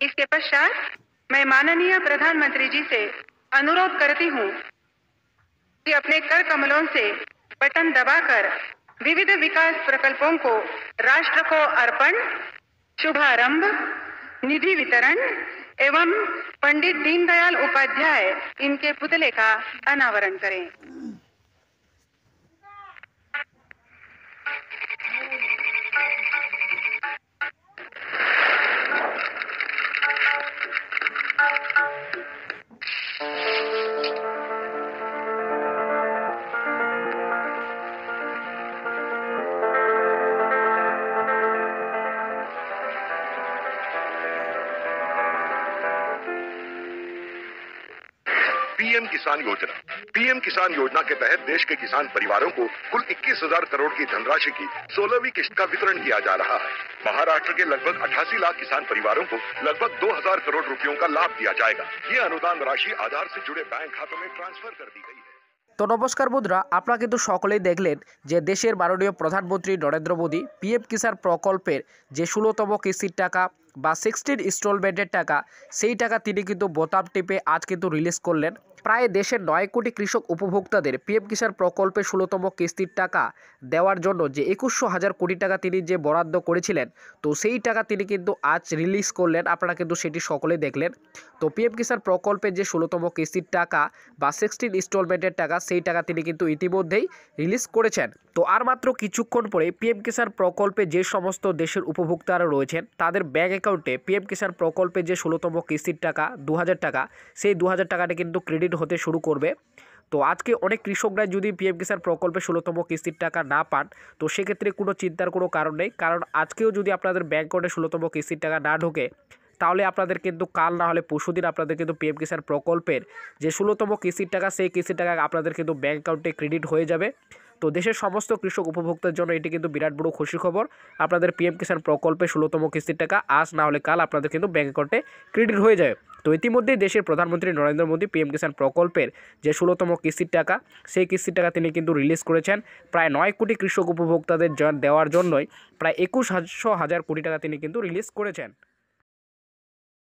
इसके पश्चात मैं माननीय प्रधानमंत्री जी से अनुरोध करती हूँ कि अपने कर कमलों से बटन दबाकर विविध विकास प्रकल्पों को राष्ट्र को अर्पण, शुभारंभ, निधि वितरण एवं पंडित दीनदयाल उपाध्याय इनके पुतले का अनावरण करें। पीएम किसान योजना के तहत देश के किसान परिवारों को कुल 21,000 करोड़ की धनराशि की 16वीं किस्त का वितरण किया जा रहा है। महाराष्ट्र के लगभग 88 लाख किसान परिवारों को लगभग 2,000 करोड़ रुपयों का लाभ दिया जाएगा। ये अनुदान राशि आधार से जुड़े बैंक खातों में ट्रांसफर कर दी गई है। তো নমস্কার বন্ধুরা, আপনারা কিন্তু সকলেই দেখলেন যে দেশের মাননীয় প্রধানমন্ত্রী নরেন্দ্র মোদী পিএম কিষাণ প্রকল্পের যে 16তম কিস্তির টাকা বা 16 ইনস্টলমেন্টের টাকা, সেই টাকা তিনি কিন্তু বোতাম টিপে আজ কিন্তু রিলিজ করলেন। প্রায় দেশের 9 কোটি কৃষক উপভোক্তাদের পিএম কিষাণ প্রকল্পের 16তম কিস্তির টাকা দেওয়ার জন্য যে 21,000 কোটি টাকা তিনি যে বরাদ্দ করেছিলেন, তো সেই টাকা তিনি কিন্তু আজ রিলিজ করলেন। আপনারা কিন্তু সেটি সকলেই দেখলেন। তো পিএম কিষাণ প্রকল্পের যে 16তম কিস্তির টাকা বা 16 ইনস্টলমেন্টের টাকা, সেই টাকা তিনি কিন্তু ইতিমধ্যেই রিলিজ করেছেন। তো আর মাত্র কিছুক্ষণ পরে পিএম কিষাণ প্রকল্পে যে সমস্ত দেশের উপভোক্তারা রয়েছেন তাদের ব্যাঙ্ক অ্যাকাউন্টে পিএম কিষাণ প্রকল্পে যে 16তম কিস্তির টাকা 2,000 টাকা, সেই 2,000 টাকাটা কিন্তু ক্রেডিট হতে শুরু করবে। তো আজকে অনেক কৃষকরা যদি পিএম কিষাণ প্রকল্পে 16তম কিস্তির টাকা না পান, তো সেক্ষেত্রে কোনো চিন্তার কোনো কারণ নেই। কারণ আজকেও যদি আপনাদের ব্যাঙ্ক অ্যাকাউন্টে 16তম কিস্তির টাকা না ঢোকে, তাহলে আপনাদের কিন্তু কাল না হলে পরশুদিন আপনাদের কিন্তু পিএম কিষাণ প্রকল্পের যে 16তম কিস্তির টাকা, সেই কিস্তির টাকা আপনাদের কিন্তু ব্যাঙ্ক অ্যাকাউন্টে ক্রেডিট হয়ে যাবে। তো দেশের সমস্ত কৃষক উপভোক্তার জন্য এটি কিন্তু বিরাট বড় খুশির খবর। আপনাদের পিএম কিষাণ প্রকল্পে 16তম কিস্তির টাকা আজ না হলে কাল আপনাদের কিন্তু ব্যাঙ্ক অ্যাকাউন্টে ক্রেডিট হয়ে যাবে। তো ইতিমধ্যেই দেশের প্রধানমন্ত্রী নরেন্দ্র মোদী পিএম কিষাণ প্রকল্পের যে 16তম কিস্তির টাকা, সেই কিস্তির টাকা তিনি কিন্তু রিলিজ করেছেন। প্রায় 9 কোটি কৃষক উপভোক্তাদের দেওয়ার জন্যই প্রায় 21,000 কোটি টাকা তিনি কিন্তু রিলিজ করেছেন।